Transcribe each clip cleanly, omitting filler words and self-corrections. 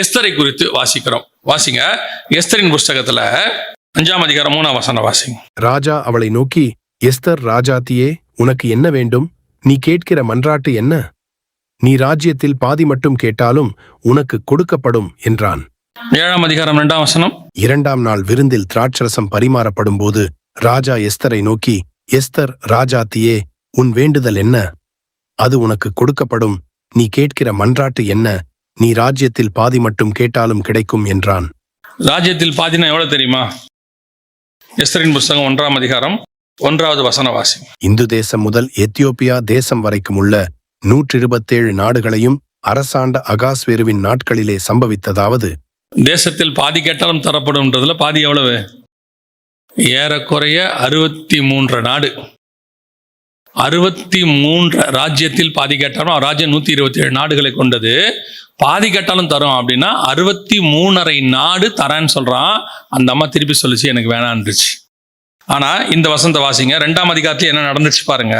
எஸ்தரை குறித்து வாசிக்கிறோம். வாசிங்க, எஸ்தரின் புஸ்தகத்துல 5ஆம் அதிகாரம் 3ஆம் வசனம் வாசிங்க. ராஜா அவளை நோக்கி, எஸ்தர் ராஜாத்தியே, உனக்கு என்ன வேண்டும்? நீ கேட்கிற மன்றாட்டு என்ன? நீ ராஜ்யத்தில் பாதி மட்டும் கேட்டாலும் உனக்கு கொடுக்கப்படும் என்றான். 7ஆம் அதிகாரம் 2ஆம் வசனம். 2ஆம் நாள் விருந்தில் திராட்சரசம் பரிமாறப்படும் போது ராஜா எஸ்தரை நோக்கி, எஸ்தர் ராஜாத்தியே, உன் வேண்டுதல் என்ன? அது உனக்கு கொடுக்கப்படும். நீ கேட்கிற மன்றாட்டு என்ன? நீ ராஜ்யத்தில் பாதி மட்டும் கேட்டாலும் கிடைக்கும் என்றான். ராஜ்யத்தில் பாதினா எவ்வளவு தெரியுமா? எஸ்தரின் புஸ்தகம் 1ஆம் அதிகாரம் 1வது வசன வாசி. இந்து தேசம் முதல் எத்தியோப்பியா தேசம் வரைக்கும் உள்ள 127 நாடுகளையும் அரசாண்ட அகாஸ்வேருவின் நாட்களிலே சம்பவித்ததாவது, தேசத்தில் பாதி கேட்டாலும் தரப்படும்ன்றதுல பாதி எவ்வளவு? ஏறக்குறைய 63 நாடு. 63 ராஜ்யத்தில் பாதி கேட்டாலும், ராஜ்யம் 127 நாடுகளை கொண்டது. பாதி கேட்டாலும் தரும் அப்படின்னா 63.5 நாடு தரேன்னு சொல்றான். அந்த அம்மா திருப்பி சொல்லிச்சு, எனக்கு வேணான்றுச்சு. ஆனா இந்த வசனத்தை வாசிங்க, 2ஆம் அதிகாரத்தில் என்ன நடந்துச்சு பாருங்க.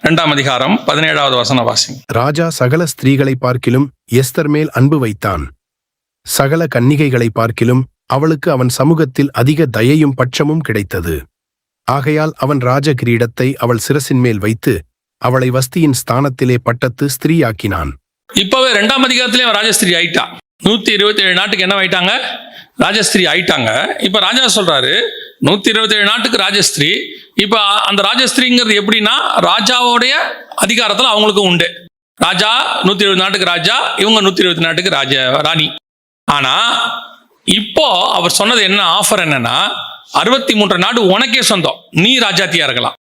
2ஆம் அதிகாரம் 17வது வசனம் வாசிங்க. ராஜா சகல ஸ்திரீகளை பார்க்கிலும் எஸ்தர் மேல் அன்பு வைத்தான். சகல கன்னிகைகளை பார்க்கிலும் அவளுக்கு அவன் சமூகத்தில் அதிக தயையும் பட்சமும் கிடைத்தது. ஆகையால் அவன் ராஜ கிரீடத்தை அவள் சிரசின் மேல் வைத்து அவளை வஸ்தியின் ஸ்தானத்திலே பட்டத்து ஸ்திரீயாக்கினான். இப்பவே 2ஆம் அதிகாரத்திலே ராஜஸ்திரீ ஆயிட்டா. 127 நாட்டுக்கு என்ன ஆயிட்டாங்க? ராஜஸ்திரீ ஆயிட்டாங்க. இப்ப ராஜா சொல்றாரு 127 நாட்டுக்கு ராஜஸ்திரீ. இப்ப அந்த ராஜஸ்திரீங்கிறது எப்படின்னா, ராஜாவோடைய அதிகாரத்துல அவங்களுக்கும் உண்டு. ராஜா 120 நாட்டுக்கு ராஜா, இவங்க 120 நாட்டுக்கு ராணி. ஆனா இப்போ அவர் சொன்னது என்ன ஆஃபர் என்னன்னா, 63 நாடு உனக்கே சொந்தம், நீ ராஜாத்தியா இருக்கலாம்.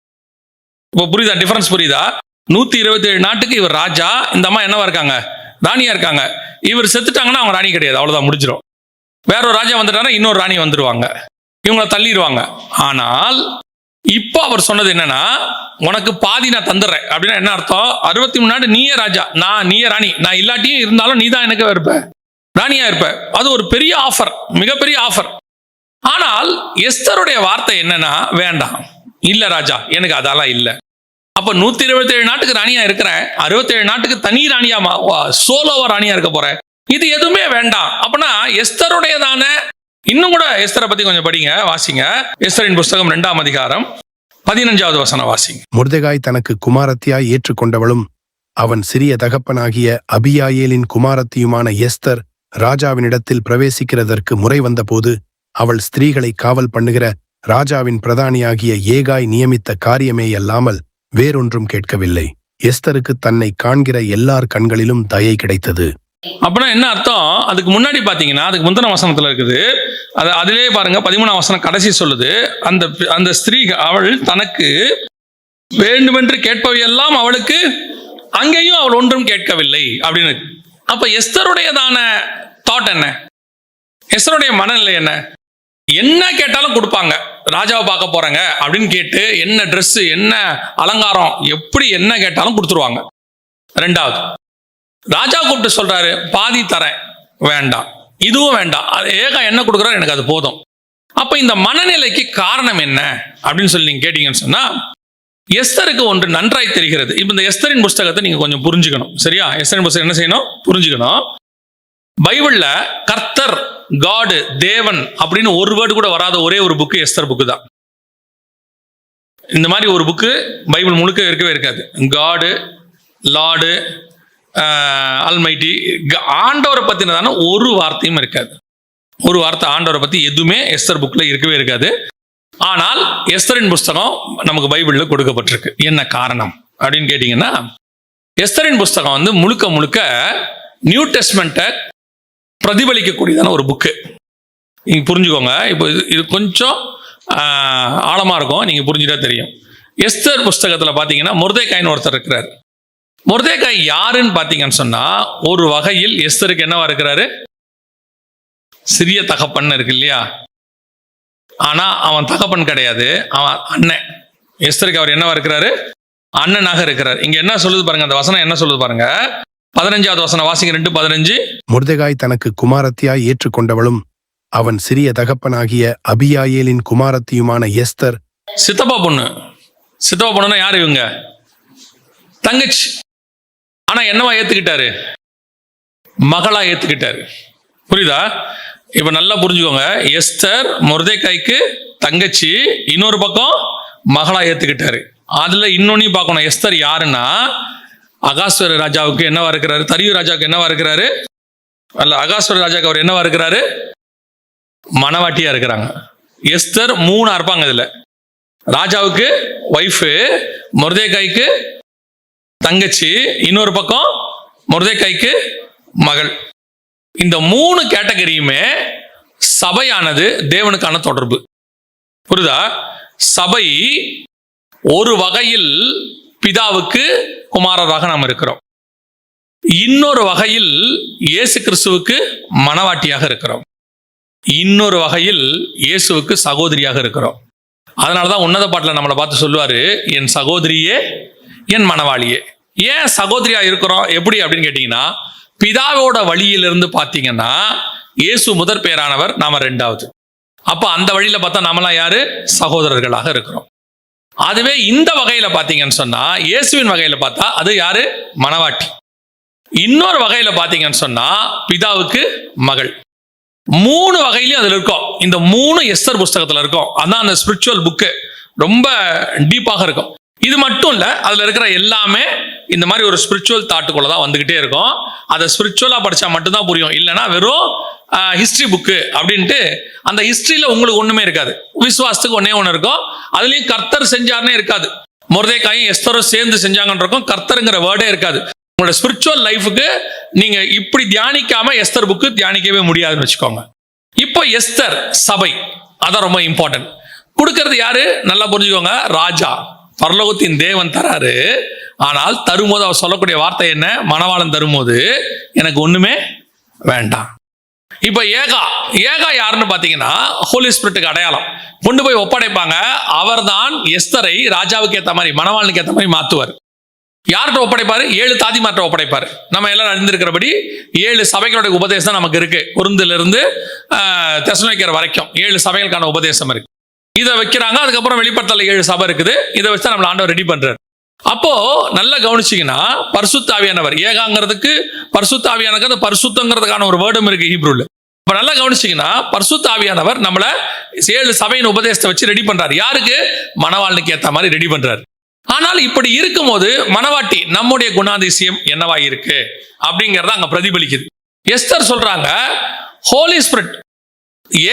இப்போ புரியுதா? டிஃபரன்ஸ் புரியுதா? 127 நாட்டுக்கு இவர் ராஜா, இந்த அம்மா என்னவா இருக்காங்க? ராணியா இருக்காங்க. இவர் செத்துட்டாங்கன்னா அவங்க ராணி கிடையாது, அவ்வளவுதான், முடிஞ்சிடும். வேற ஒரு ராஜா வந்துட்டாங்கன்னா இன்னொரு ராணி வந்துருவாங்க, இவங்களை தள்ளிடுவாங்க. ஆனால் இப்போ அவர் சொன்னது என்னன்னா, உனக்கு பாதி நான் தந்துடுறேன். அப்படின்னா என்ன அர்த்தம்? 63 நாடு நீயே ராஜா, நீயே ராணி. நான் இல்லாட்டியும் இருந்தாலும் நீ தான் எனக்கு இருப்ப, ராணியா இருப்ப. அது ஒரு பெரிய ஆஃபர், மிகப்பெரிய ஆஃபர். ஆனால் எஸ்தருடைய வார்த்தை என்னன்னா, வேண்டாம், இல்ல ராஜா, எனக்கு அதெல்லாம் இல்லை. அப்ப 127 நாட்டுக்கு ராணியா இருக்கிறேன், 67 நாட்டுக்கு தனி ராணியா, சோலோவா ராணியா இருக்க போறேன், இது எதுவுமே வேண்டாம். அப்படின்னா எஸ்தருடையதான, இன்னும் கூட எஸ்தரை பத்தி கொஞ்சம் படிங்க, வாசிங்க. எஸ்தரின் புஸ்தகம் 2ஆம் அதிகாரம் 15வது வசனம் வாசிங்க. மொர்தெகாய் தனக்கு குமாரத்தியாய் ஏற்றுக்கொண்டவளும் அவன் சிறிய தகப்பனாகிய அபியாயேலின் குமாரத்தியுமான எஸ்தர் ராஜாவினிடத்தில் பிரவேசிக்கிறதற்கு முறை வந்தபோது அவள் ஸ்திரீகளை காவல் பண்ணுகிற ராஜாவின் பிரதானியாகிய ஏகாய் நியமித்த காரியமேயல்லாமல் வேறொன்றும் கேட்கவில்லை. எஸ்தருக்கு தன்னை காண்கிற எல்லார் கண்களிலும் தயை கிடைத்தது. அப்படின்னா என்ன அர்த்தம்? அதுக்கு முன்னாடி பாத்தீங்கன்னா, அதுக்கு முந்தின வசனத்துல இருக்குது, அதிலே பாருங்க, 13ஆம் வசனம் கடைசி சொல்லுது, அந்த ஸ்திரீ அவள் தனக்கு வேண்டுமென்று கேட்பவையெல்லாம் அவளுக்கு, அங்கேயும் அவள் ஒன்றும் கேட்கவில்லை அப்படின்னு. அப்ப எஸ்தருடையதான தாட் என்ன? எஸ்தருடைய மனநிலை என்ன? என்ன கேட்டாலும் கொடுப்பாங்க. ராஜாவை பார்க்க போறாங்க அப்படின்னு கேட்டு, என்ன ட்ரெஸ், என்ன அலங்காரம், எப்படி என்ன கேட்டாலும் கொடுத்துருவாங்க. 2வது, ராஜா கூப்பிட்டு சொல்றாரு, பாதி தரேன், வேண்டாம், இதுவும் வேண்டாம், ஏகா என்ன கொடுக்குறாரு, எனக்கு அது போதும். அப்ப இந்த மனநிலைக்கு காரணம் என்ன அப்படின்னு சொல்லி நீங்க கேட்டீங்கன்னு சொன்னா, எஸ்தருக்கு ஒன்று நன்றாய் தெரிகிறது. இப்ப இந்த எஸ்தரின் புஸ்தகத்தை நீங்க கொஞ்சம் புரிஞ்சுக்கணும், சரியா? எஸ்தரின் புஸ்தகம் என்ன செய்யணும்? புரிஞ்சுக்கணும். பைபிள்ல கர்த்தர், காடு, தேவன் அப்படின்னு ஒரு வேர்டு கூட வராத ஒரே ஒரு புக்கு எஸ்தர் புக்கு தான். இந்த மாதிரி ஒரு புக்கு பைபிள் முழுக்க இருக்கவே இருக்காது. காடு, லார்டு, அல்மைட்டி, ஆண்டவரை பத்தினதான ஒரு வார்த்தையும் இருக்காது. ஒரு வார்த்தை ஆண்டவரை பத்தி எதுவுமே எஸ்தர் புக்ல இருக்கவே இருக்காது. ஆனால் எஸ்தரின் புஸ்தகம் நமக்கு பைபிள்ல கொடுக்கப்பட்டிருக்கு. என்ன காரணம் அப்படின்னு கேட்டீங்கன்னா, எஸ்தரின் புஸ்தகம் வந்து முழுக்க முழுக்க நியூ டெஸ்ட்மெண்ட்டை பிரதிபலிக்கக்கூடியதான ஒரு புக்கு. நீங்க புரிஞ்சுக்கோங்க. இப்போ இது கொஞ்சம் ஆழமா இருக்கும், நீங்க புரிஞ்சுட்டா தெரியும். எஸ்தர் புஸ்தகத்துல பாத்தீங்கன்னா மொர்தெகாய்னு ஒருத்தர் இருக்கிறார். மொர்தெகாய் யாருன்னு பாத்தீங்கன்னு சொன்னா, ஒரு வகையில் எஸ்தருக்கு என்னவா இருக்கிறாரு? சிறிய தகப்பன் இருக்கு இல்லையா? ஆனா அவன் தகப்பன் கிடையாது, அவன் அண்ணன். எஸ்தருக்கு அவர் என்னவா இருக்கிறாரு? அண்ணனாக இருக்கிறார். இங்க என்ன சொல்லுது பாருங்க, அந்த வசனம் என்ன சொல்லுது பாருங்க. 15வது வசனம் வாசிங்க, 2:15. மொர்தெகாய் தனக்கு குமாரத்தியாய் ஏற்றுக்கொண்டவளும் அவன் சிறிய தகப்பனாகிய அபியாயேலின் குமாரத்தியுமான எஸ்தர். சித்தப்பா பொண்ணு. சித்தப்பா பொண்ணுன்னா யாரு? இவங்க தங்கச்சி. ஆனா என்னவா ஏத்துக்கிட்டாரு? மகளா ஏத்துக்கிட்டாரு. புரியுதா? இப்ப நல்லா புரிஞ்சுக்கோங்க. எஸ்தர் மொர்தெகாய்க்கு தங்கச்சி, இன்னொரு பக்கம் மகளா ஏத்துக்கிட்டாரு. அதுல இன்னொன்னு பார்க்கணும். எஸ்தர் யாருன்னா அகாஸ்வர ராஜாவுக்கு என்னவா இருக்கிறாரு? தரியு ராஜாவுக்கு என்னவா இருக்கிறாரு? அல்ல, அகாஸ்வர ராஜாவுக்கு அவர் என்னவா இருக்கிறாரு? மனவாட்டியா இருக்கிறாங்க. எஸ்தர் 3 இருப்பாங்க இதுல. ராஜாவுக்கு ஒய்ஃபு, மொர்தெகாய்க்கு தங்கச்சி, இன்னொரு பக்கம் மொர்தெகாய்க்கு மகள். இந்த 3 கேட்டகரியுமே சபையானது தேவனுக்கான தொடர்பு. புரியுதா? சபை ஒரு வகையில் பிதாவுக்கு குமாரராக நாம் இருக்கிறோம், இன்னொரு வகையில் இயேசு கிறிஸ்துவுக்கு மனவாட்டியாக இருக்கிறோம், இன்னொரு வகையில் இயேசுவுக்கு சகோதரியாக இருக்கிறோம். அதனாலதான் உன்னத பாட்டில் நம்மளை பார்த்து சொல்லுவாரு, என் சகோதரியே என் மனவாளியே. ஏன் சகோதரியா இருக்கிறோம்? எப்படி அப்படின்னு கேட்டீங்கன்னா, பிதாவோட வழியிலிருந்து பார்த்தீங்கன்னா இயேசு முதற் பேரானவர், நாம 2வது. அப்ப அந்த வழியில பார்த்தா நாமெல்லாம் யாரு? சகோதரர்களாக இருக்கிறோம். அதுவே இந்த வகையில பார்த்தீங்கன்னு சொன்னா, இயேசுவின் வகையில பார்த்தா அது யாரு? மனவாட்டி. இன்னொரு வகையில பார்த்தீங்கன்னு சொன்னா பிதாவுக்கு மகள். 3 வகையிலையும் அதுல இருக்கும். இந்த 3 எஸ்தர் புஸ்தகத்துல இருக்கும். அதான் அந்த ஸ்பிரிச்சுவல் புக்கு ரொம்ப டீப்பாக இருக்கும். இது மட்டும் இல்ல, அதுல இருக்கிற எல்லாமே இந்த மாதிரி ஒரு ஸ்பிரிச்சுவல் தாட்டுக்குள்ள தான் வந்துகிட்டே இருக்கும். அதை ஸ்பிரிச்சுவலா படிச்சா மட்டும்தான் புரியும். இல்லைன்னா வெறும் ஹிஸ்டரி புக்கு அப்படின்ட்டு அந்த ஹிஸ்டரியில உங்களுக்கு ஒண்ணுமே இருக்காது. விசுவாசத்துக்கு ஒண்ணே இருக்கும். அதுலயும் கர்த்தர் செஞ்சார்னே இருக்காது. மொர்தெகாயும் எஸ்தரும் சேர்ந்து செஞ்சாங்கன்னு இருக்கும். கர்த்தருங்கிற வேர்டே இருக்காது. உங்களோட ஸ்பிரிச்சுவல் லைஃபுக்கு நீங்க இப்படி தியானிக்காம எஸ்தர் புக்கு தியானிக்கவே முடியாதுன்னு வச்சுக்கோங்க. இப்போ எஸ்தர் சபை, அதான் ரொம்ப இம்பார்ட்டன்ட். கொடுக்கறது யாரு? நல்லா புரிஞ்சுக்கோங்க. ராஜா, பரலோகத்தின் தேவன் தராரு. ஆனால் தரும்போது அவர் சொல்லக்கூடிய வார்த்தை என்ன? மணவாளன் தரும்போது எனக்கு ஒண்ணுமே வேண்டாம். இப்ப ஏகா யாருன்னு பாத்தீங்கன்னா ஹோலி ஸ்பிரிட்டுக்கு அடையாளம். கொண்டு போய் ஒப்படைப்பாங்க. அவர் தான் எஸ்தரை ராஜாவுக்கு ஏற்ற மாதிரி, மணவாளனுக்கு ஏற்ற மாதிரி மாத்துவார். யார்கிட்ட ஒப்படைப்பாரு? 7 தாதிமார்ட்ட ஒப்படைப்பாரு. நம்ம எல்லாம் அறிந்திருக்கிறபடி 7 சபைகளுடைய உபதேசம் நமக்கு இருக்கு. கொரிந்திலிருந்து தெசலோனிக்கர் வரைக்கும் 7 சபைகளுக்கான உபதேசம் இருக்கு. இதை வைக்கிறாங்க. அதுக்கப்புறம் வெளிப்படுத்தல 7 சபை இருக்குது. இதை வச்சு நம்மள ஆண்டவர் ரெடி பண்றாரு. அப்போ நல்லா கவனிச்சீங்கன்னா, பரிசுத்த ஆவியானவர், ஏகாங்கிறதுக்கு பரிசுத்த ஆவியானவர், அந்த பரிசுத்தங்கிறதுக்கான ஒரு வேர்டும் இருக்கு ஹீப்ரூல. இப்ப நல்லா கவனிச்சீங்கன்னா, பரிசுத்த ஆவியானவர் நம்மள 7 சபையின் உபதேசத்தை வச்சு ரெடி பண்றாரு. யாருக்கு? மணவாளனுக்கு ஏற்ற மாதிரி ரெடி பண்றாரு. ஆனால் இப்படி இருக்கும்போது மனவாட்டி நம்முடைய குணாதிசயம் என்னவா இருக்கு அப்படிங்கறத அங்க பிரதிபலிக்குது. எஸ்தர் சொல்றாங்க, ஹோலி ஸ்பிரிட்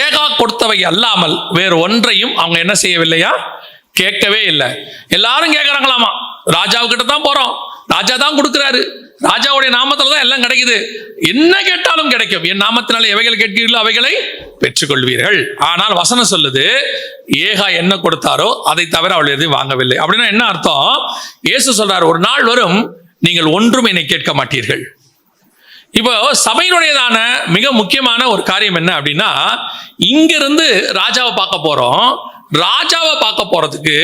ஏகா கொடுத்தவை அல்லாமல் வேறு ஒன்றையும் அவங்க என்ன செய்யவில்லையா? கேட்கவே இல்லை. எல்லாரும் கேட்கறாங்களாமா, ராஜாவுக்கிட்ட தான் போறோம், ராஜா தான் கொடுக்கிறாரு, ராஜாவுடைய நாமத்துல தான் எல்லாம் கிடைக்குது, என்ன கேட்டாலும் கிடைக்கும், என் நாமத்தினால எவைகள் கேட்கிறீர்களோ அவைகளை பெற்றுக்கொள்வீர்கள். ஆனால் வசனம் சொல்லுது, ஏகா என்ன கொடுத்தாரோ அதை தவிர அவள் எதையும் வாங்கவில்லை. அப்படின்னா என்ன அர்த்தம்? இயேசு சொல்றாரு, ஒரு நாள் வரும் நீங்கள் ஒன்றும் என்னை கேட்க மாட்டீர்கள். இப்போ சபையினுடையதான மிக முக்கியமான ஒரு காரியம் என்ன அப்படின்னா, இங்கிருந்து ராஜாவை பார்க்க போறோம். ராஜாவை பார்க்க போறதுக்கு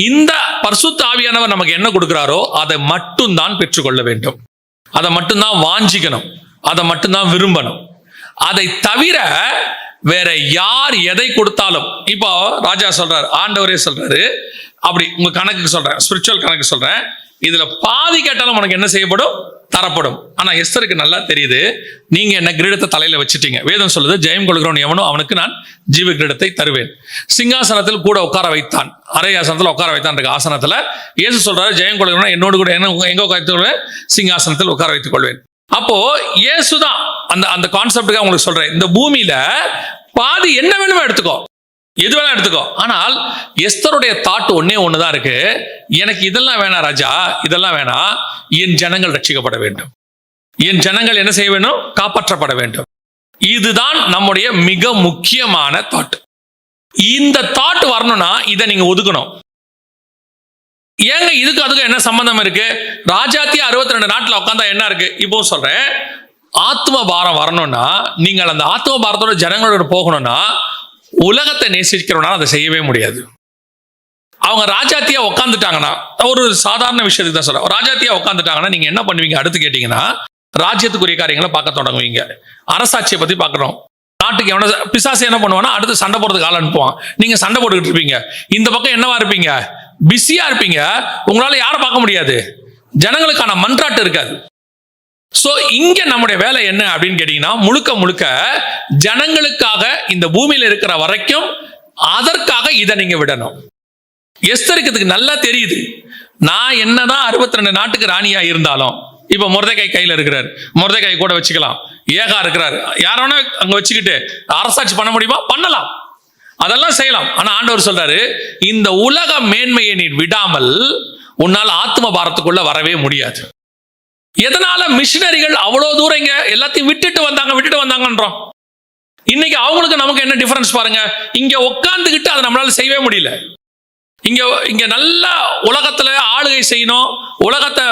இந்த பரிசுத்த ஆவியானவர் நமக்கு என்ன கொடுக்கிறாரோ அதை மட்டும்தான் பெற்றுக்கொள்ள வேண்டும். அதை மட்டும்தான் வாஞ்சிக்கணும், அதை மட்டும்தான் விரும்பணும். அதை தவிர வேற யார் எதை கொடுத்தாலும், இப்போ ராஜா சொல்றாரு, ஆண்டவரே சொல்றாரு, அப்படி உங்க கணக்குக்கு சொல்றேன், ஸ்பிரிச்சுவல் கணக்கு சொல்றேன், இதுல பாதி கேட்டாலும் உனக்கு என்ன செய்யப்படும்? தரப்படும். ஆனா எஸ்தருக்கு நல்லா தெரியுது, நீங்க என்ன கிரீடத்தை தலையில வச்சுட்டீங்க. வேதம் சொல்லுது, ஜெயம் கொள்கிறவன் எவனோ அவனுக்கு நான் ஜீவ கிரீடத்தை தருவேன். சிங்காசனத்தில் கூட உட்கார வைத்தான், அரை ஆசனத்தில் உட்கார வைத்தான் இருக்கு ஆசனத்துல. இயேசு சொல்றாரு, ஜெயம் கொள்கிறவன் என்னோடு கூட என்ன எங்க உட்கார்ந்து கொள்வேன்? சிங்காசனத்தில் உட்கார வைத்துக் கொள்வேன். அப்போ இயேசுதான் அந்த கான்செப்டுக்காக உங்களுக்கு சொல்றேன். இந்த பூமியில பாதி என்ன வேணுமோ எடுத்துக்கோ, எது வேணா எடுத்துக்கோ. ஆனால் எஸ்தருடைய தாட் ஒண்ணுதான் இருக்கு, எனக்கு இதெல்லாம் வேணாம் ராஜா, இதெல்லாம் வேணாம், என் ஜனங்கள் ரட்சிக்கப்பட வேண்டும், என் ஜனங்கள் என்ன செய்ய வேண்டும்? காப்பாற்றப்பட வேண்டும். இதுதான் நம்முடைய மிக முக்கியமான தாட். இந்த தாட் வரணும்னா இதை நீங்க ஒதுக்கணும். ஏங்க இதுக்கு அதுக்கு என்ன சம்பந்தம் இருக்கு? ராஜாத்திய 62 நாட்டுல உட்காந்தா என்ன இருக்கு? இப்போ சொல்றேன், ஆத்ம பாரம் வரணும்னா, நீங்கள் அந்த ஆத்ம பாரத்தோட ஜனங்களோட போகணும்னா, உலகத்தை நேசிக்கிறவனா அதை செய்யவே முடியாது. அவங்க ராஜாத்தியா உட்காந்துட்டாங்கன்னா, ஒரு சாதாரண விஷயத்துக்கு தான் சொல்றேன், ராஜாத்தியா உட்காந்துட்டாங்கன்னா நீங்க என்ன பண்ணுவீங்க? அடுத்து கேட்டீங்கன்னா, ராஜ்யத்துக்குரிய காரியங்களை பார்க்க தொடங்குவீங்க. அரசாட்சியை பத்தி பார்க்கணும். நாட்டுக்கு எவன பிசாசு என்ன பண்ணுவானா, அடுத்து சண்டை போடுறதுக்கு ஆள் அனுப்புவான். நீங்க சண்டை போட்டுக்கிட்டு இருப்பீங்க. இந்த பக்கம் என்னவா இருப்பீங்க? பிஸியா இருப்பீங்க. உங்களால யாரை பார்க்க முடியாது? ஜனங்களுக்கான மன்றாட்டு இருக்காது. சோ இங்க நம்முடைய வேலை என்ன அப்படின்னு கேட்டீங்கன்னா, முழுக்க முழுக்க ஜனங்களுக்காக இந்த பூமியில இருக்கிற வரைக்கும் அதற்காக இதை நீங்க விடணும். எஸ்தருக்கு இதுக்கு நல்லா தெரியுது, நான் என்னதான் 62 நாட்டுக்கு ராணியா இருந்தாலும், இப்ப மொர்தெகாய் கையில இருக்கிறார், மொர்தெகாய் கூட வச்சுக்கலாம், ஏகா இருக்கிறார், யாரான அங்க வச்சுக்கிட்டு அரசாட்சி பண்ண முடியுமா? பண்ணலாம், அதெல்லாம் செய்யலாம். ஆனா ஆண்டவர் சொல்றாரு, இந்த உலக மேன்மையை நீ விடாமல் உன்னால் ஆத்ம பாரத்துக்குள்ள வரவே முடியாது. எதனால மிஷினரிகள் அவ்வளவு தூரம் இங்க எல்லாத்தையும் விட்டுட்டு வந்தாங்கன்றோம். இன்னைக்கு அவங்களுக்கு நமக்கு என்ன டிஃபரன்ஸ் பாருங்க. இங்க உட்கார்ந்துகிட்டு அதை நம்மளால செய்யவே முடியல. இங்க நல்ல உலகத்துல ஆளுகை செய்யணும். உலகத்தை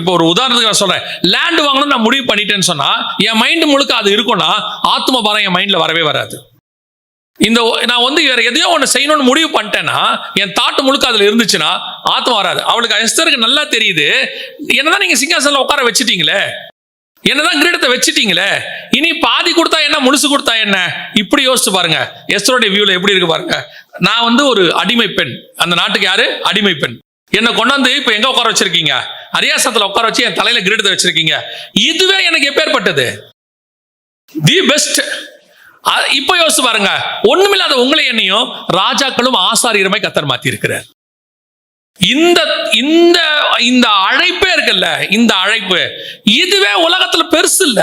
இப்போ ஒரு உதாரணத்துக்கு நான் சொல்றேன், லேண்ட் வாங்கணும் நான் முடிவு பண்ணிட்டேன்னு சொன்னா என் மைண்ட் முழுக்க அது இருக்கும்னா ஆத்ம பாரம் என் மைண்ட்ல வரவே வராது. நான் வேற எதையோ ஒன்று செய்யணும்னு முடிவு பண்ணிட்டேன்னா என் தாட்டு முழுக்க அதுல இருந்துச்சுன்னா ஆத்மா வராது. அவளுக்கு எஸ்தருக்கு நல்லா தெரியுது, என்னதான் நீங்க சிங்காசனில் உட்கார வச்சுட்டீங்களே, என்னதான் கிரீடத்தை வச்சுட்டீங்களே, இனி பாதி கொடுத்தா என்ன, முழுசு கொடுத்தா என்ன, இப்படி யோசிச்சு பாருங்க. எஸ்தருடைய வியூல எப்படி இருக்கு பாருங்க. நான் ஒரு அடிமை பெண், அந்த நாட்டுக்கு யாரு அடிமை பெண், என்ன கொண்டாந்து இப்ப எங்க உட்கார வச்சிருக்கீங்க, அரியாசனத்துல உட்கார வச்சு என் தலையில கிரீடத்தை வச்சிருக்கீங்க. இதுவே எனக்கு எப்பேற்பட்டது, தி பெஸ்ட். இப்ப யோசிச்சு பாருங்க, ஒண்ணுமில்லாத உங்களை என்னையும் ராஜாக்களும் ஆசாரியருமாய் கர்த்தர் மாத்தி இருக்கிறார். இந்த அழைப்பே இருக்குல்ல, இந்த அழைப்பு இதுவே உலகத்துல பெருசு இல்ல.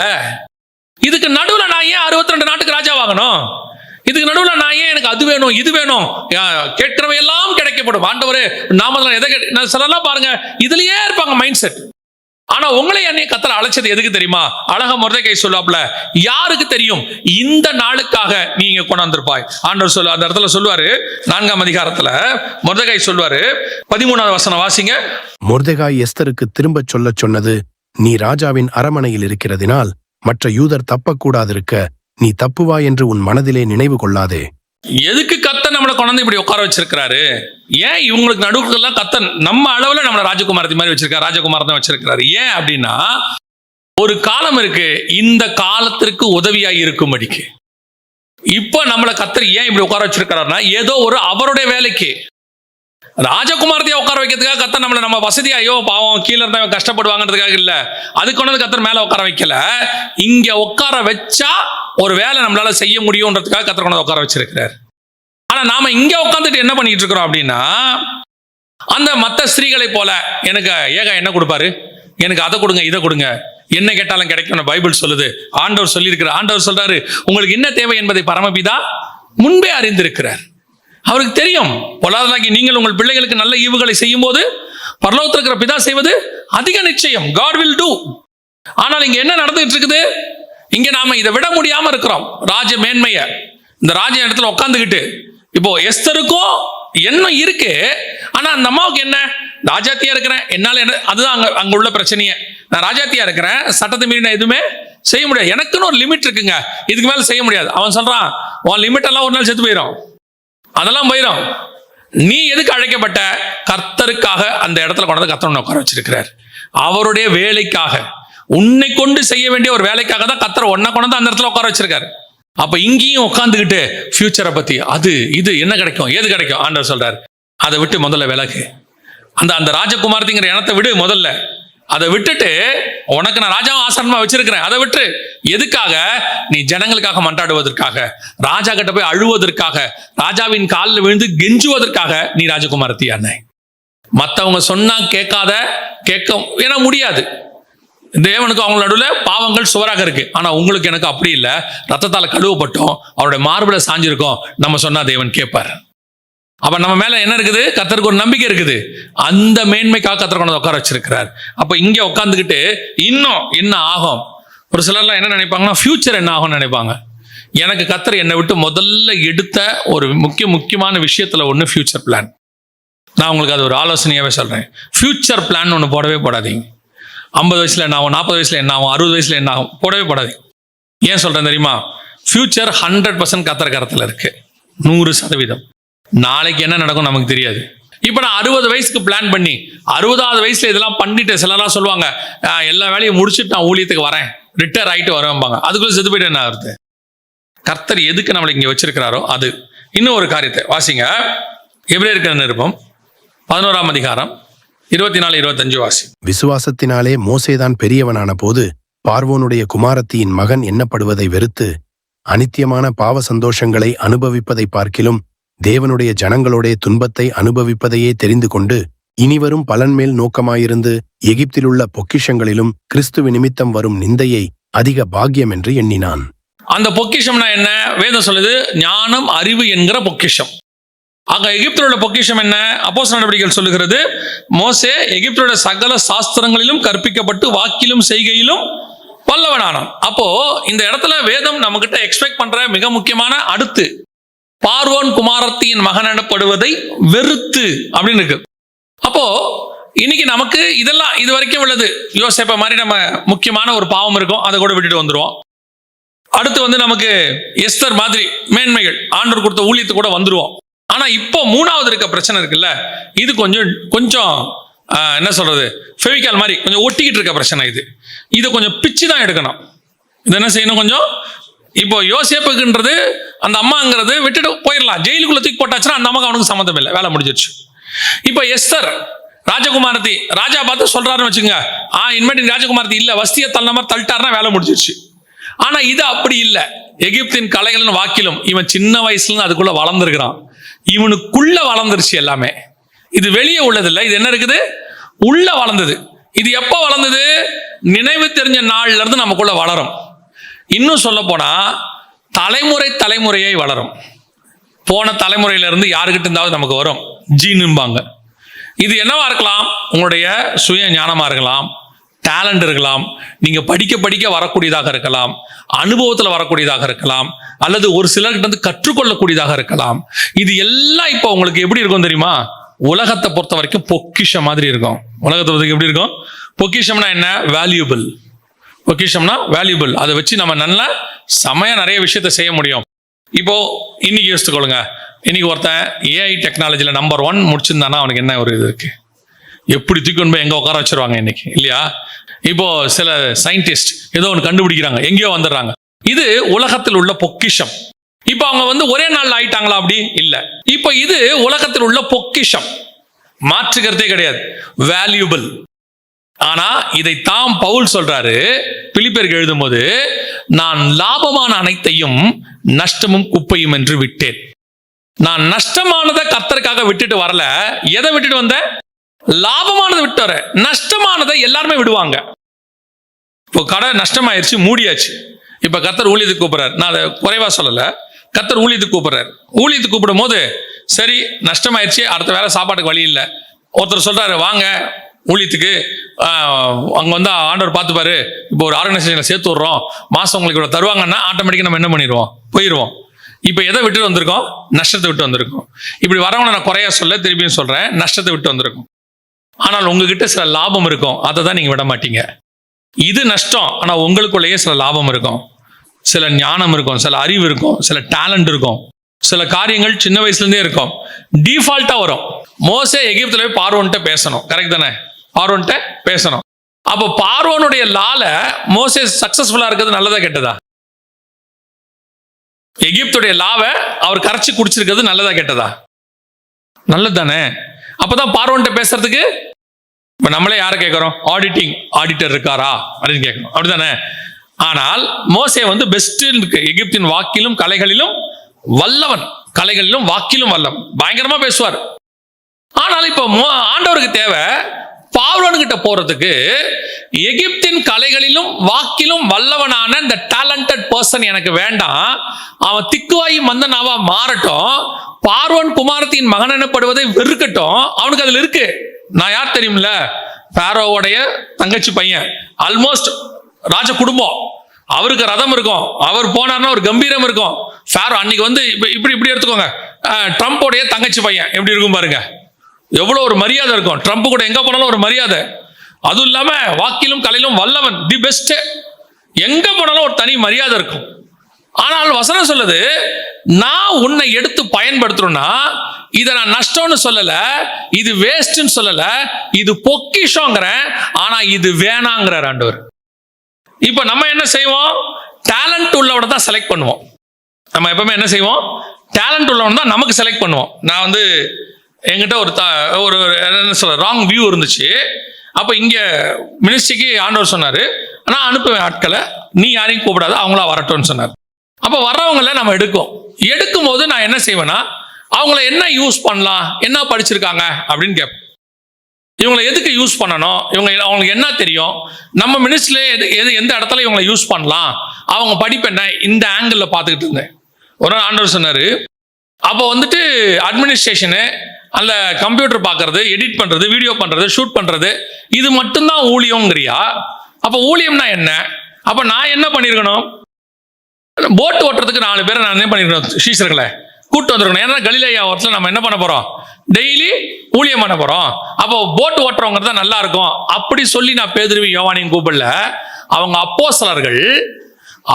இதுக்கு நடுவுல நான் ஏன் 62 நாட்டுக்கு ராஜாவாகணும்? இதுக்கு நடுவுல நான் ஏன் எனக்கு அது வேணும் இது வேணும், கேட்கிறவை எல்லாம் கிடைக்கப்படும் ஆண்டவரே நாம எதை சிலர்லாம் பாருங்க இதுலயே இருப்பாங்க மைண்ட் செட். ஆனா உங்களை என்னைய கர்த்தர் அழைச்சது எதுக்கு தெரியுமா? அழகா மொர்தெகாய் சொல்லுவாப்ல, யாருக்கு தெரியும் இந்த நாளுக்காக நீங்க கொண்டாந்துருப்பாய். ஆண்டவர் சொல்ல அந்த இடத்துல சொல்லுவாரு, 4ஆம் அதிகாரத்துல மொர்தெகாய் சொல்லுவாரு, 13வது வசனம் வாசிங்க. மொர்தெகாய் எஸ்தருக்கு திரும்ப சொல்ல சொன்னது, நீ ராஜாவின் அரமனையில் இருக்கிறதினால் மற்ற யூதர் தப்பக்கூடாதிருக்க நீ தப்புவா என்று உன் மனதிலே நினைவு கொள்ளாதே. எதுக்கு கர்த்தர் நம்மளை கொண்டாந்து இப்படி உட்கார வச்சிருக்கிறாரு? ஏன் இவங்களுக்கு நடுவுக்கெல்லாம் கர்த்தர் நம்ம அளவுல நம்மளை ராஜகுமாரத்தி மாதிரி வச்சிருக்காரு, ராஜகுமார் தான் வச்சிருக்கிறாரு. ஏன் அப்படின்னா ஒரு காலம் இருக்கு, இந்த காலத்திற்கு உதவியாய் இருக்கும்படிக்கு. இப்ப நம்மளை கர்த்தர் ஏன் இப்படி உட்கார வச்சிருக்கிறாருன்னா, ஏதோ ஒரு அவருடைய வேலைக்கு ராஜகுமாரத்தையா உட்கார வைக்கிறதுக்காக கர்த்தர் நம்மளை நம்ம வசதியா, ஐயோ பாவம் கீழே இருந்தா கஷ்டப்படுவாங்கிறதுக்காக இல்ல, அதுக்கு கொண்டு கர்த்தர் மேல உட்கார வைக்கல. இங்க உட்கார வச்சா ஒரு வேலை நம்மளால செய்ய முடியும்ன்றதுக்காக கர்த்தர் கொண்டு உட்கார வச்சிருக்கிறார். ஆனா நாம இங்க உட்காந்துட்டு என்ன பண்ணிட்டு இருக்கிறோம் அப்படின்னா, அந்த மற்ற ஸ்திரீகளை போல எனக்கு ஏகா என்ன கொடுப்பாரு, எனக்கு அதை கொடுங்க இதை கொடுங்க, என்ன கேட்டாலும் கிடைக்கும் பைபிள் சொல்லுது. ஆண்டவர் சொல்லியிருக்கிறார். ஆண்டவர் சொல்றாரு, உங்களுக்கு என்ன தேவை என்பதை பரமபிதா முன்பே அறிந்திருக்கிறார். அவருக்கு தெரியும். பொல்லாதலாகி நீங்கள் உங்கள் பிள்ளைகளுக்கு நல்ல ஈவுகளை செய்யும் போது பரலோகத்தில் இருக்கிற பிதா செய்வது அதிக நிச்சயம். God will do. ஆனால் இங்க என்ன நடந்துட்டு இருக்குது? இங்க நாம இதை விட முடியாம இருக்கிறோம். ராஜ மேன்மைய இந்த ராஜ இடத்துல உட்காந்துக்கிட்டு, இப்போ எஸ்தருக்கும் என்ன இருக்கு, ஆனா அந்த அம்மாவுக்கு என்ன, ராஜாத்தியா இருக்கிறேன் என்னால என்ன, அதுதான் அங்க உள்ள பிரச்சனையே. நான் ராஜாத்தியா இருக்கிறேன், சட்டத்தை மீறி நான் எதுவுமே செய்ய முடியாது, எனக்குன்னு ஒரு லிமிட் இருக்குங்க, இதுக்கு மேல செய்ய முடியாது. அவன் சொல்றான், உன் லிமிட் எல்லாம் ஒரு நாள் செத்து போயிடும், அதெல்லாம் போயிடும். நீ எதுக்கு அழைக்கப்பட்ட? கர்த்தருக்காக அந்த இடத்துல கொண்டு கர்த்தர் உட்கார வச்சிருக்கிறார். அவருடைய வேலைக்காக, உன்னை கொண்டு செய்ய வேண்டிய ஒரு வேலைக்காக தான் கர்த்தர் உன்னை கொண்டு அந்த இடத்துல உட்கார வச்சிருக்காரு. அப்ப இங்கேயும் உட்காந்துக்கிட்டு ஃபியூச்சரை பத்தி அது இது என்ன கிடைக்கும் ஏது கிடைக்கும் ஆண்டவர் சொல்றாரு, அதை விட்டு முதல்ல விலகு. அந்த ராஜகுமாரத்திங்கிற இனத்தை விடு முதல்ல. அதை விட்டுட்டு உனக்கு நான் ராஜாவும் ஆசனமா வச்சிருக்கிறேன், அதை விட்டு எதுக்காக? நீ ஜனங்களுக்காக மன்றாடுவதற்காக, ராஜா கிட்ட போய் அழுவதற்காக, ராஜாவின் காலில் விழுந்து கெஞ்சுவதற்காக நீ ராஜகுமாரத்தியான. மற்றவங்க சொன்னா கேட்க ஏன்னா முடியாது. தேவனுக்கு அவங்க நடுவில் பாவங்கள் சுவராக இருக்கு. ஆனா உங்களுக்கு எனக்கு அப்படி இல்லை, ரத்தத்தால கழுவப்பட்டோம், அவருடைய மார்புல சாஞ்சிருக்கோம், நம்ம சொன்னா தேவன் கேட்பார். அப்ப நம்ம மேல என்ன இருக்குது? கர்த்தருக்கு ஒரு நம்பிக்கை இருக்குது. அந்த மேன்மைக்காக கர்த்தர் கொண்டு உட்கார வச்சிருக்கிறார். அப்ப இங்க உட்காந்துக்கிட்டு இன்னும் என்ன ஆகும்? ஒரு சிலர்லாம் என்ன நினைப்பாங்கன்னா, ஃபியூச்சர் என்ன ஆகும்னு நினைப்பாங்க. எனக்கு கர்த்தர் என்னை விட்டு முதல்ல எடுத்த ஒரு முக்கியமான விஷயத்துல ஒன்று ஃபியூச்சர் பிளான். நான் உங்களுக்கு அது ஒரு ஆலோசனையாவே சொல்றேன். ஃபியூச்சர் பிளான் ஒன்று போடவே போடாதீங்க. 50 வயசுல என்ன ஆகும், 40 வயசுல என்ன ஆகும், 60 வயசுல என்ன ஆகும், போடவே போடாதீங்க. ஏன் சொல்றேன் தெரியுமா? ஃபியூச்சர் 100% கர்த்தர் கரத்துல இருக்கு, 100%. நாளைக்கு என்ன நடக்கும் நமக்கு தெரியாது. இப்ப நான் 60 வயசுக்கு பிளான் பண்ணி 60வது வயசுல இதெல்லாம் பண்ணிட்டு, சிலரெல்லாம் சொல்லுவாங்க எல்லா வேலையும் முடிச்சுட்டு நான் ஊழியத்துக்கு வரேன், ரிட்டையர் ஆகிட்டு வரேன்பாங்க. அதுக்குள்ள செத்து போயிட்டு என்ன ஆகுது? கர்த்தர் எதுக்கு நம்மளை இங்க வச்சிருக்கிறாரோ அது. இன்னும் ஒரு காரியத்தை வாசிங்க, எபிரேயர் நிருபம் 11ஆம் அதிகாரம் 24, 25 வாசி. விசுவாசத்தினாலே மோசேதான் பெரியவனான போது பார்வோனுடைய குமாரத்தியின் மகன் எண்ணப்படுவதை வெறுத்து அனித்தியமான பாவ சந்தோஷங்களை அனுபவிப்பதை பார்க்கிலும் தேவனுடைய ஜனங்களோடே துன்பத்தை அனுபவிப்பதையே தெரிந்து கொண்டு இனிவரும் பலன்மேல் நோக்கமாயிருந்து எகிப்திலுள்ள பொக்கிஷங்களிலும் கிறிஸ்துவ நிமித்தம் வரும் நிந்தையை அதிக பாக்கியம் என்று எண்ணினான். அந்த பொக்கிஷம்னா என்ன? வேதம் சொல்லுது ஞானம், அறிவு என்கிற பொக்கிஷம். ஆக எகிப்தில் உள்ள பொக்கிஷம் என்ன? அப்போஸ்தலர் நடவடிக்கைகள் சொல்லுகிறது, மோசே எகிப்திலுடைய சகல சாஸ்திரங்களிலும் கற்பிக்கப்பட்டு வாக்கிலும் செய்கையிலும் வல்லவனானான். அப்போ இந்த இடத்துல வேதம் நம்ம கிட்ட எக்ஸ்பெக்ட் பண்ற மிக முக்கியமான அடுத்து பார்வோன் குமாரத்தியின் மகன் எனப்படுவதை வெறுத்து அப்படின்னு இருக்கு. அப்போ இன்னைக்கு நமக்கு இதெல்லாம் இது வரைக்கும் உள்ளது. யோசேப்பை மாதிரி நம்ம முக்கியமான ஒரு பாவம் இருக்கும், அதை கூட விட்டுட்டு வந்துருவோம். அடுத்து நமக்கு எஸ்தர் மாதிரி மேன்மைகள் ஆண்டவர் கொடுத்த ஊழியத்து கூட வந்துருவோம். ஆனா இப்போ மூணாவது இருக்க பிரச்சனை இருக்குல்ல, இது கொஞ்சம் என்ன சொல்றது, ஃபெவிகால் மாதிரி கொஞ்சம் ஒட்டிக்கிட்டு இருக்க பிரச்சனை. இது கொஞ்சம் பிச்சு தான் எடுக்கணும். இது என்ன செய்யணும்? கொஞ்சம் இப்போ யோசேப்புக்குன்றது அந்த அம்மாங்கிறது விட்டுட்டு போயிடலாம். ஜெயிலுக்குள்ள தூக்கி போட்டாச்சுன்னா அந்த அம்மாக்கு அவனுக்கு சம்மந்தம் இல்லை, வேலை முடிஞ்சிருச்சு. இப்போ எஸ்தர் ராஜகுமாரத்தி, ராஜா பார்த்து சொல்றாருன்னு வச்சுங்க, இனிமேட்டு ராஜகுமாரத்தி இல்ல, வஸ்தியை தள்ள மாதிரி தள்ளிட்டாருன்னா வேலை முடிஞ்சிருச்சு. ஆனா இது அப்படி இல்லை. எகிப்தின் கலைகளின் வாக்கிலும் இவன் சின்ன வயசுல அதுக்குள்ள வளர்ந்துருக்கிறான், இவனுக்குள்ள வளர்ந்துருச்சு எல்லாமே. இது வெளியே உள்ளது இல்லை, இது என்ன இருக்குது? உள்ள வளர்ந்தது. இது எப்ப வளர்ந்தது? நினைவு தெரிஞ்ச நாள்ல இருந்து நமக்குள்ள வளரும். இன்னும் சொல்ல போனா தலைமுறையை வளரும். போன தலைமுறையில இருந்து யாருக்கிட்ட இருந்தாவது நமக்கு வரும், ஜீனும்பாங்க. இது என்னவா இருக்கலாம்? உங்களுடைய சுய ஞானமா இருக்கலாம், டேலண்ட் இருக்கலாம், நீங்க படிக்க வரக்கூடியதாக இருக்கலாம், அனுபவத்தில் வரக்கூடியதாக இருக்கலாம், அல்லது ஒரு சிலர்கிட்ட இருந்து கற்றுக்கொள்ளக்கூடியதாக இருக்கலாம். இது எல்லாம் இப்போ உங்களுக்கு எப்படி இருக்கும் தெரியுமா? உலகத்தை பொறுத்த வரைக்கும் பொக்கிஷம் மாதிரி இருக்கும். உலகத்தை பொறுத்த எப்படி இருக்கும்? பொக்கிஷம்னா என்ன? வேல்யூபிள். பொக்கிஷம்னா வேல்யூபிள். அதை வச்சு நம்ம நல்லா நிறைய விஷயத்த செய்ய முடியும். இப்போ இன்னைக்கு யோசித்துக்கொள்ளுங்க, இன்னைக்கு ஒருத்தன் ஏஐ டெக்னாலஜியில் நம்பர் 1 முடிச்சிருந்தானா அவனுக்கு என்ன ஒரு இது இருக்கு? எப்படி தூக்கி போய் எங்க உட்கார வச்சிருவாங்க இன்னைக்கு, இல்லையா? இப்போ சில சயின்டிஸ்ட் ஏதோ ஒன்று கண்டுபிடிக்கிறாங்க, எங்கேயோ வந்துடுறாங்க. இது உலகத்தில் உள்ள பொக்கிஷம். இப்போ அவங்க ஒரே நாள் ஆயிட்டாங்களா? அப்படி இல்லை. இப்போ இது உலகத்தில் உள்ள பொக்கிஷம், மாற்றுக்கிறதே கிடையாது, வேல்யூபிள். ஆனா இதை தாம் பவுல் சொல்றாரு பிலிப்பியருக்கு எழுதும் போது, நான் லாபமான அனைத்தையும் நஷ்டமும் குப்பையும் என்று விட்டேன். நான் நஷ்டமானதை கர்த்தருக்காக விட்டுட்டு வரல. எதை விட்டுட்டு வந்தேன்? லாபமானதை விட்டு வர. நஷ்டமானதை எல்லாருமே விடுவாங்க. இப்போ கடை நஷ்டமாயிருச்சு, மூடியாச்சு. இப்ப கர்த்தர் ஊழியத்துக்கு கூப்பிடுறாரு. நான் அதை குறைவா சொல்லல, கர்த்தர் ஊழியத்துக்கு கூப்பிடுறாரு. ஊழியத்துக்கு கூப்பிடும் போது சரி நஷ்டமாயிருச்சு, அடுத்த வேலை சாப்பாட்டுக்கு வழி இல்லை. ஒருத்தர் சொல்றாரு வாங்க ஊழியத்துக்கு, அங்க ஆண்டவர் பார்த்துப்பாரு, இப்போ ஒரு ஆர்கனைசேஷன்ல சேர்த்து விடுறோம், மாசம் உங்களுக்கு இவ்வளவு தருவாங்கன்னா ஆட்டோமேட்டிக்கா நம்ம என்ன பண்ணிடுவோம்? போயிடுவோம். இப்போ எதை விட்டு வந்திருக்கோம்? நஷ்டத்தை விட்டு வந்திருக்கோம். இப்படி வரவங்களை நான் குறையா சொல்ல, திருப்பியும் சொல்றேன், நஷ்டத்தை விட்டு வந்திருக்கோம். ஆனால் உங்ககிட்ட சில லாபம் இருக்கும், அதை தான் நீங்க விட மாட்டீங்க. இது நஷ்டம், ஆனா உங்களுக்குள்ளேயே சில லாபம் இருக்கும், சில ஞானம் இருக்கும், சில அறிவு இருக்கும், சில டேலண்ட் இருக்கும், சில காரியங்கள் சின்ன வயசுல இருந்தே இருக்கும், டிஃபால்ட்டா வரும். மோசே எகிப்துல போய் பார்வோன்ட்ட பேசணும், கரெக்ட் தானே? பார்வோன்ட்ட பேசணும். அப்போ பார்வோனுடைய லால மோசே சக்சஸ்ஃபுல்லா இருக்கிறது நல்லதா கெட்டதா? எகிப்துடைய லாவை அவர் கரைச்சி குடிச்சிருக்கிறது நல்லதா கெட்டதா? நல்லது தானே? அப்பதான் பார்வோன்ட்ட பேசுறதுக்கு இப்ப நம்மளே யாரை கேட்கிறோம்? ஆடிட்டர் இருக்காரா அப்படின்னு கேட்கணும், அப்படித்தானே? ஆனால் மோசே பெஸ்ட் இருக்கு. எகிப்தின் வாக்கிலும் கலைகளிலும் வல்லவன், கலைகளிலும் வாக்கிலும் வல்லவன், பயங்கரமா பேசுவார். ஆனால் இப்ப ஆண்டவருக்கு தேவை பார்வோன்கிட்ட போறதுக்கு எகிப்தின் கலைகளிலும் வாக்கிலும் வல்லவனான இந்த டேலண்டட் பர்சன் எனக்கு வேண்டாம். அவன் திக்குவாயி மந்தனாவா மாறட்டும், பார்வோன் குமாரத்தின் மகன் எனப்படுவதை வெறுக்கட்டும். அவனுக்கு அதுல இருக்கு. நான் யார் தெரியுமில்ல? பாரோவுடைய தங்கச்சி பையன், ஆல்மோஸ்ட் ராஜ குடும்பம். அவருக்கு ரதம் இருக்கும், அவர் போனார்னா ஒரு கம்பீரம் இருக்கும். பாரோ அன்னைக்கு இப்படி எடுத்துக்கோங்க, ட்ரம்போடைய தங்கச்சி பையன் எப்படி இருக்கும் பாருங்க, எவ்வளவு ஒரு மரியாதை இருக்கும். ட்ரம்ப் கூட எங்க போனாலும் ஒரு மரியாதை. அதுவும் இல்லாம வாக்கிலும் கலையிலும் வல்லவன், தி பெஸ்ட், எங்க போனாலும் ஒரு தனி மரியாதை இருக்கும். ஆனால் வசனம் சொல்லுது, நான் உன்னை எடுத்து பயன்படுத்தணும்னா இதை நான் நஷ்டம்னு சொல்லல, இது வேஸ்ட்னு சொல்லல, இது பொக்கிஷங்கிறேன். ஆனா இது வேணாங்கிறார் ஆண்டவர். இப்ப நம்ம என்ன செய்வோம்? டேலண்ட் உள்ளவனை தான் செலக்ட் பண்ணுவோம். நம்ம எப்பவுமே என்ன செய்வோம்? டேலண்ட் உள்ளவன் தான் நமக்கு செலக்ட் பண்ணுவோம். நான் என்கிட்ட ஒரு என்ன சொல்ற ராங் வியூ இருந்துச்சு. அப்போ இங்கே மினிஸ்ட்ரிக்கு ஆண்டவர் சொன்னார், நான் அனுப்புவேன் ஆட்களை, நீ யாரையும் கூப்பிடாத, அவங்களா வரட்டும்னு சொன்னார். அப்போ வர்றவங்கள நம்ம எடுக்கும் போது நான் என்ன செய்வேன்னா, அவங்கள என்ன யூஸ் பண்ணலாம், என்ன படிச்சிருக்காங்க அப்படின்னு கேட்பேன். இவங்களை எதுக்கு யூஸ் பண்ணணும், அவங்களுக்கு என்ன தெரியும், நம்ம மினிஸ்ட்ரியில எந்த இடத்துல இவங்களை யூஸ் பண்ணலாம், அவங்க படிப்பு என்ன, இந்த ஆங்கிளில் பார்த்துக்கிட்டு இருந்தேன். ஒரு நாள் ஆண்டவர் சொன்னார், அப்போ வந்துட்டு அட்மினிஸ்ட்ரேஷனு, அல்ல கம்ப்யூட்டர் பார்க்கறது, எடிட் பண்ணுறது, வீடியோ பண்ணுறது, ஷூட் பண்ணுறது, இது மட்டும்தான் ஊழியங்கிறியா? அப்போ ஊழியம்னா என்ன? அப்போ நான் என்ன பண்ணியிருக்கணும், போட் ஓட்டுறதுக்கு 4 பேரை நான் என்ன பண்ணியிருக்கணும், சீசர்களை கூப்பிட்டு வந்துருக்கணும். ஏன்னா கலிலேயா ஓரத்தில் நம்ம என்ன பண்ண போகிறோம், டெய்லி ஊழியம் பண்ண போகிறோம். அப்போ போட் ஓட்டுறவங்க தான் நல்லா இருக்கும் அப்படி சொல்லி நான் பேதுருவையும் யோவானையும் கூப்பிடல. அவங்க அப்போஸ்தலர்கள்,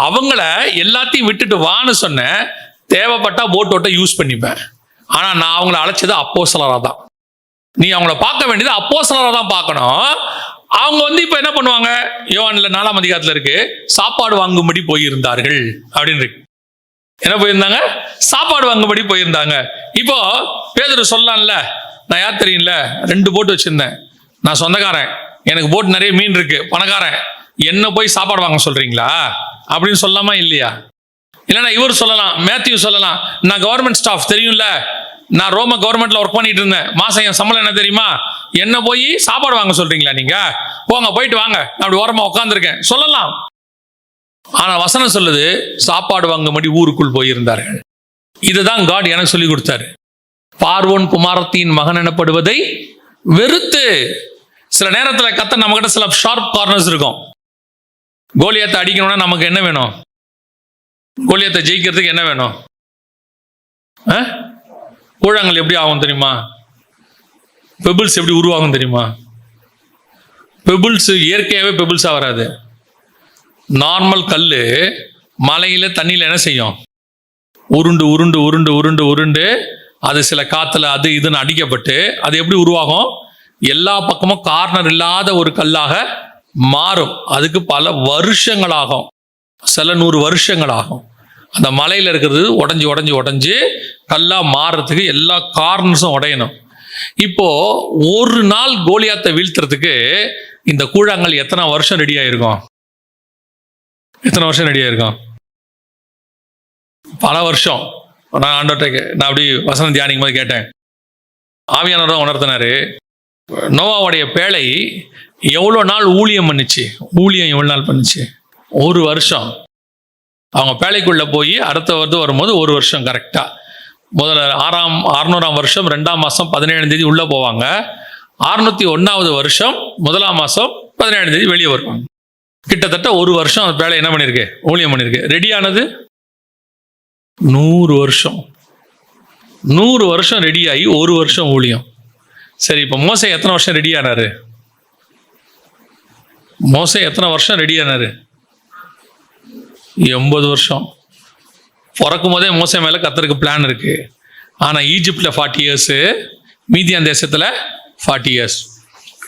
அவங்கள எல்லாத்தையும் விட்டுட்டு வான்னு சொன்னேன். தேவைப்பட்டா போட் ஓட்ட யூஸ் பண்ணிப்பேன். ஆனா நான் அவங்கள அழைச்சது அப்போஸ்தலராக தான். நீ அவங்கள பார்க்க வேண்டியது அப்போஸ்தலராக தான் பார்க்கணும். அவங்க இப்ப என்ன பண்ணுவாங்க, யோவான்ல 4ஆம் அதிகாரத்துல இருக்கு, சாப்பாடு வாங்கும்படி போயிருந்தார்கள் அப்படின்னு இருக்கு. என்ன போயிருந்தாங்க, சாப்பாடு வாங்கும்படி போயிருந்தாங்க. இப்போ பேதுரு சொல்லலாம்ல, நான் யார் தெரியும்ல, 2 போட் வச்சிருந்தேன், நான் சொந்தக்காரன், எனக்கு போட் நிறைய மீன் இருக்கு, பணக்காரன், என்ன போய் சாப்பாடு வாங்க சொல்றீங்களா அப்படின்னு சொல்லலாமா இல்லையா? இல்லைன்னா இவர் சொல்லலாம், மேத்யூ சொல்லலாம், நான் கவர்மெண்ட் ஸ்டாஃப் தெரியும்ல, நான் ரோம கவர்மெண்ட்ல ஒர்க் பண்ணிட்டு இருந்தேன், மாசம் என் சம்பளம் என்ன தெரியுமா, என்ன போய் சாப்பாடு வாங்க சொல்றீங்களா, நீங்க போங்க போயிட்டு வாங்க, அப்படி ஓரமா உட்காந்துருக்கேன் சொல்லலாம். ஆனா வசனம் சொல்லுது, சாப்பாடு வாங்கும்படி ஊருக்குள் போயிருந்தார்கள். இதுதான் காட் எனக்கு சொல்லி கொடுத்தாரு. பார்வோன் குமாரத்தின் மகன் எனப்படுவதை வெறுத்து. சில நேரத்தில் கத்த நம்ம கிட்ட சில ஷார்ப் கார்னர்ஸ் இருக்கும். கோலியாத்தை அடிக்கணும்னா நமக்கு என்ன வேணும், கோலியாத்தை ஜெயிக்கிறதுக்கு என்ன வேணும், கூழாங்கல் எப்படி ஆகும் தெரியுமா, பெபிள்ஸ் எப்படி உருவாகும் தெரியுமா? பெபிள்ஸ் இயற்கையாகவே பெபிள்ஸாக வராது. நார்மல் கல் மலையில் தண்ணியில் என்ன செய்யும், உருண்டு உருண்டு உருண்டு உருண்டு உருண்டு அது சில காற்றுல அது இதுன்னு அடிக்கப்பட்டு அது எப்படி உருவாகும், எல்லா பக்கமும் கார்னர் இல்லாத ஒரு கல்லாக மாறும். அதுக்கு பல வருஷங்களாகும், சில 100 வருஷங்களாகும். அந்த மலையில் இருக்கிறது உடஞ்சி உடஞ்சி உடஞ்சி கல்லா மாறுறதுக்கு எல்லா கார்னர்ஸும் உடையணும். இப்போ ஒரு நாள் கோலியாத்தை வீழ்த்துறதுக்கு இந்த கூழாங்கல் எத்தனை வருஷம் ரெடி ஆயிருக்கும், எத்தனை வருஷம் ரெடி ஆயிருக்கும், பல வருஷம். நான் ஆண்டவர்கிட்ட நான் அப்படி வசனம் தியானிக்கும் போது கேட்டேன், ஆவியானவர் உணர்த்தினாரு, நோவாவுடைய பேழை எவ்வளோ நாள் ஊழியம் பண்ணுச்சு, ஊழியம் எவ்வளோ நாள் பண்ணுச்சு, 1 வருஷம். அவங்க பேழைக்குள்ள போய் அடுத்த வரும்போது 1 வருஷம் கரெக்டா. முதல்ல 600ஆம் வருஷம் 2ஆம் மாதம் 17ஆம் தேதி உள்ள போவாங்க. 601வது வருஷம் 1ஆம் மாதம் 17ஆம் தேதி வெளியே வருவாங்க. கிட்டத்தட்ட 1 வருஷம் அந்த பேழை என்ன பண்ணிருக்கு, ஊழியம் பண்ணிருக்கு. ரெடியானது 100 வருஷம். 100 வருஷம் ரெடியாகி 1 வருஷம் ஊழியம். சரி, இப்போ மோசே எத்தனை வருஷம் ரெடியானாரு, மோசே எத்தனை வருஷம் ரெடியானாரு, 80 வருஷம். பிறக்கும் போதே மோசே மேலே கர்த்தருக்கு பிளான் இருக்கு. ஆனால் ஈஜிப்டில் 40 இயர்ஸு, மீதியான் தேசத்தில் 40 இயர்ஸ்.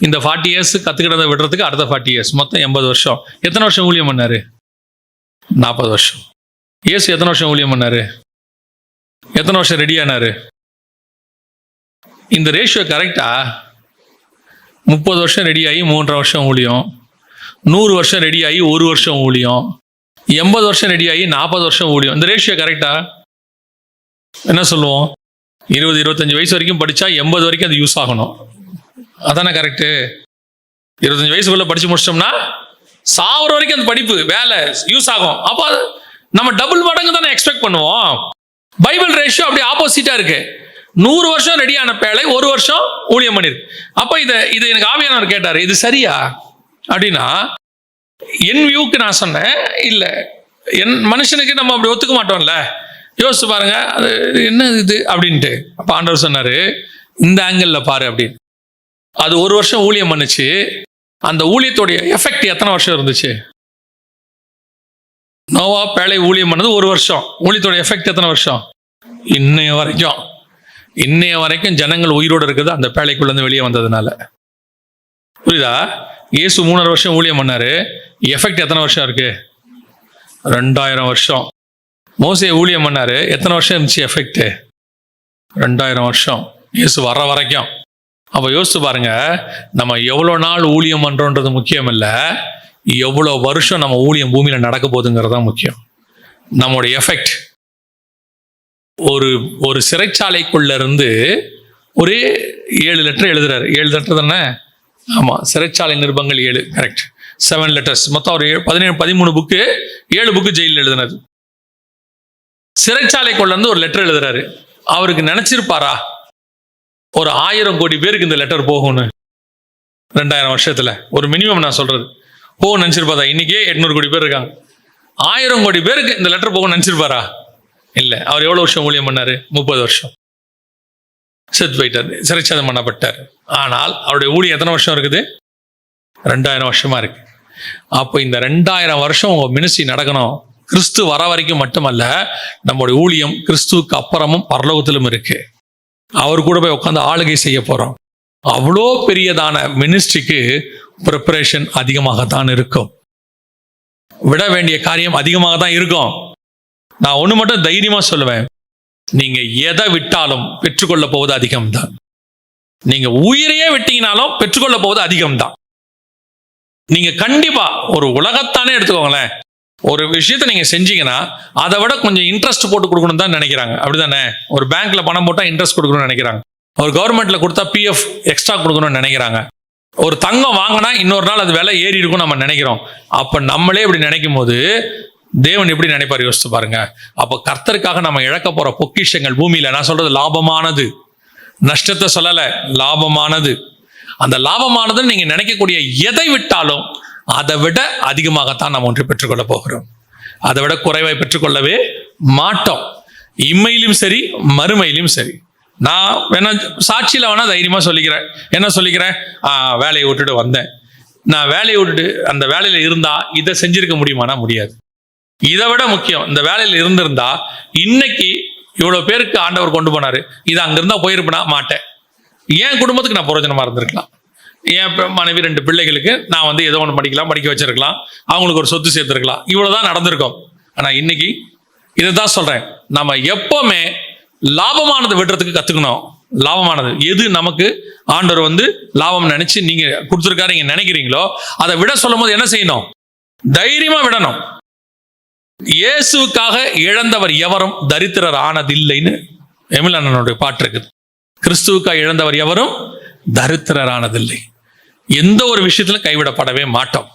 இந்த 40 இயர்ஸ் கற்றுக்கிட்டதை விடுறதுக்கு அடுத்த 40 இயர்ஸ், மொத்தம் 80 வருஷம். எத்தனை வருஷம் ஊழியம் பண்ணாரு, 40 வருஷம். இயேசு எத்தனை வருஷம் ஊழியம் பண்ணாரு, எத்தனை வருஷம் ரெடி ஆனாரு? இந்த ரேஷியோ கரெக்டா? 30 வருஷம் ரெடியாகி 3.5 வருஷம் ஊழியம், 100 வருஷம் ரெடியாகி 1 வருஷம் ஊழியம், 80 வருஷம் ரெடியாகி 40 வருஷம் ஊழியம். இந்த ரேஷியோ கரெக்டா? என்ன சொல்லுவோம், 20-25 வயசு வரைக்கும் படித்தா 80 வரைக்கும் அது யூஸ் ஆகணும், அதானே கரெக்டு? 25 வயசுக்குள்ள படித்து முடிச்சிட்டோம்னா சாவர வரைக்கும் அந்த படிப்பு வேலை யூஸ் ஆகும். அப்போ நம்ம டபுள் மடங்கு தானே எக்ஸ்பெக்ட் பண்ணுவோம். பைபிள் ரேஷியோ அப்படி ஆப்போசிட்டா இருக்கு. 100 வருஷம் ரெடியான பேழை 1 வருஷம் ஊழியம் பண்ணிருக்கு. அப்போ இது எனக்கு ஆவியானவர் கேட்டார், இது சரியா அப்படின்னா என் வியூக்கு நான் சொன்னேன், இல்லை என் மனுஷனுக்கு நம்ம அப்படி ஒத்துக்க மாட்டோம்ல, யோசிச்சு பாருங்க அது என்ன இது அப்படின்ட்டு. அப்போ ஆண்டவர் சொன்னார், இந்த ஆங்கிளில் பாரு அப்படின்னு. அது 1 வருஷம் ஊழியம் பண்ணுச்சு. அந்த ஊழியத்துடைய எஃபெக்ட் எத்தனை வருஷம் இருந்துச்சு? நோவா பேழை ஊழியம் பண்ணது 1 வருஷம். ஊழியத்தோட எஃபெக்ட் எத்தனை வருஷம்? இன்னைய வரைக்கும் ஜனங்கள் உயிரோடு இருக்குது அந்த பேழைக்குள்ளேருந்து வெளியே வந்ததுனால. புரியுதா? இயேசு 3.5 வருஷம் ஊழியம் பண்ணாரு, எஃபெக்ட் எத்தனை வருஷம் இருக்கு? 2000 வருஷம். மோசே ஊழியம் பண்ணாரு, எத்தனை வருஷம் இருந்துச்சு எஃபெக்ட்? 2000 வருஷம். இயேசு வர்ற வரைக்கும். அப்போ யோசிச்சு பாருங்க, நம்ம எவ்வளோ நாள் ஊழியம் பண்றோன்றது முக்கியம் இல்லை, எவ்வளோ வருஷம் நம்ம ஊழியம் பூமியில் நடக்க போகுதுங்கிறது தான் முக்கியம். நம்மளுடைய எஃபெக்ட். ஒரு சிறைச்சாலைக்குள்ள இருந்து ஒரே 7 லெட்டர் எழுதுறாரு. 7 லெட்டர் தானே? ஆமாம், சிறைச்சாலை நிருபங்கள் 7, கரெக்ட். 7 லெட்டர்ஸ். மொத்தம் ஒரு 13 புக்கு, 7 புக்கு ஜெயிலில் எழுதினது. சிறைச்சாலைக்குள்ள இருந்து ஒரு லெட்டர் எழுதுறாரு. அவருக்கு நினைச்சிருப்பாரா ஒரு 1000 கோடி பேருக்கு இந்த லெட்டர் போகும்னு? 2000 வருஷத்துல ஒரு மினிமம் நான் சொல்றது போகும் நினைச்சிருப்பாரா? இன்னைக்கே 800 கோடி பேர் இருக்காங்க. 1000 கோடி பேருக்கு இந்த லெட்டர் போகும் நினைச்சிருப்பாரா? இல்லை. அவர் எவ்வளவு வருஷம் ஊழியம் பண்ணாரு? 30 வருஷம். செத்து போயிட்டார், சிறைச்சாதம் பண்ணப்பட்டார். ஆனால் அவருடைய ஊழியம் எத்தனை வருஷம் இருக்குது? 2000 வருஷமா இருக்கு. அப்போ இந்த 2000 வருஷம் உங்க மினிஸ்ட்ரி நடக்கணும். கிறிஸ்து வர வரைக்கும் மட்டுமல்ல, நம்முடைய ஊழியம் கிறிஸ்துவுக்கு அப்புறமும் பரலோகத்திலும் இருக்கு. அவர் கூட போய் உட்காந்து ஆளுகை செய்ய போறோம். அவ்வளோ பெரியதான மினிஸ்ட்ரிக்கு ப்ரிப்பரேஷன் அதிகமாகத்தான் இருக்கும். விட வேண்டிய காரியம் அதிகமாக தான் இருக்கும். நான் ஒன்று மட்டும் தைரியமா சொல்லுவேன், நீங்க எதை விட்டாலும் பெற்றுக்கொள்ள போவது அதிகம்தான். நீங்க உயிரையே விட்டீங்கனாலும் பெற்றுக்கொள்ள போவது அதிகம்தான். நீங்க கண்டிப்பா ஒரு உலகத்தானே எடுத்துக்கோங்களேன், ஒரு விஷயத்தை நீங்க செஞ்சீங்கன்னா அதை விட கொஞ்சம் இன்ட்ரெஸ்ட் போட்டு கொடுக்கணும் தான் நினைக்கிறாங்க. அப்படிதானே? ஒரு பேங்க்ல பணம் போட்டா இன்ட்ரெஸ்ட் கொடுக்கணும்னு நினைக்கிறாங்க. ஒரு கவர்மெண்ட்ல கொடுத்தா பிஎஃப் எக்ஸ்ட்ரா கொடுக்கணும்னு நினைக்கிறாங்க. ஒரு தங்கம் வாங்கினா இன்னொரு நாள் அது விலை ஏறி இருக்கும் நம்ம நினைக்கிறோம். அப்ப நம்மளே இப்படி நினைக்கும் போது தேவன் எப்படி நினைப்பார் யோசிச்சு பாருங்க. அப்ப கர்த்தருக்காக நம்ம இழக்க போற பொக்கிஷங்கள் பூமியில, நான் சொல்றது லாபமானது, நஷ்டத்தை சொல்லல, லாபமானது. அந்த லாபமானது நீங்க நினைக்கக்கூடிய எதை விட்டாலும் அதை விட அதிகமாகத்தான் நம்ம ஒன்றை பெற்றுக்கொள்ள போகிறோம். அதை விட குறைவாய் பெற்றுக்கொள்ளவே மாட்டோம். இம்மையிலும் சரி, மறுமையிலும் சரி. நான் வேணா சாட்சியில வேணா தைரியமா சொல்லிக்கிறேன். என்ன சொல்லிக்கிறேன்? வேலையை விட்டுட்டு வந்தேன். நான் வேலையை விட்டுட்டு அந்த வேலையில இருந்தா இதை செஞ்சிருக்க முடியுமானா? முடியாது. இதை விட முக்கியம், இந்த வேலையில இருந்திருந்தா இன்னைக்கு இவ்வளவு பேருக்கு ஆண்டவர் கொண்டு போனாரு, இது அங்கிருந்தா போயிருப்பேனா? மாட்டேன். என் குடும்பத்துக்கு நான் பிரயோஜனமா இருந்திருக்கலாம். என் மனைவி 2 பிள்ளைகளுக்கு நான் ஏதோ ஒன்று படிக்க வச்சிருக்கலாம், அவங்களுக்கு ஒரு சொத்து சேர்த்திருக்கலாம். இவ்வளவுதான் நடந்திருக்கும். ஆனா இன்னைக்கு இதை தான் சொல்றேன், நம்ம எப்பவுமே லாபமானது விடுறதுக்கு கத்துக்கணும். லாபமானது எது நமக்கு ஆண்டவர் லாபம் நினைச்சு நீங்க கொடுத்துருக்காரு நீங்க நினைக்கிறீங்களோ அதை விட சொல்லும் போது என்ன செய்யணும்? தைரியமா விடணும். இயேசுக்காக இழந்தவர் எவரும் தரித்திரர் ஆனதில்லைன்னு எமில் அண்ணனுடைய பாட்டு இருக்குது. கிறிஸ்துவுக்காக இழந்தவர் எவரும் தரித்திரர் ஆனதில்லை. எந்த ஒரு விஷயத்துல கைவிடப்படவே மாட்டோம்.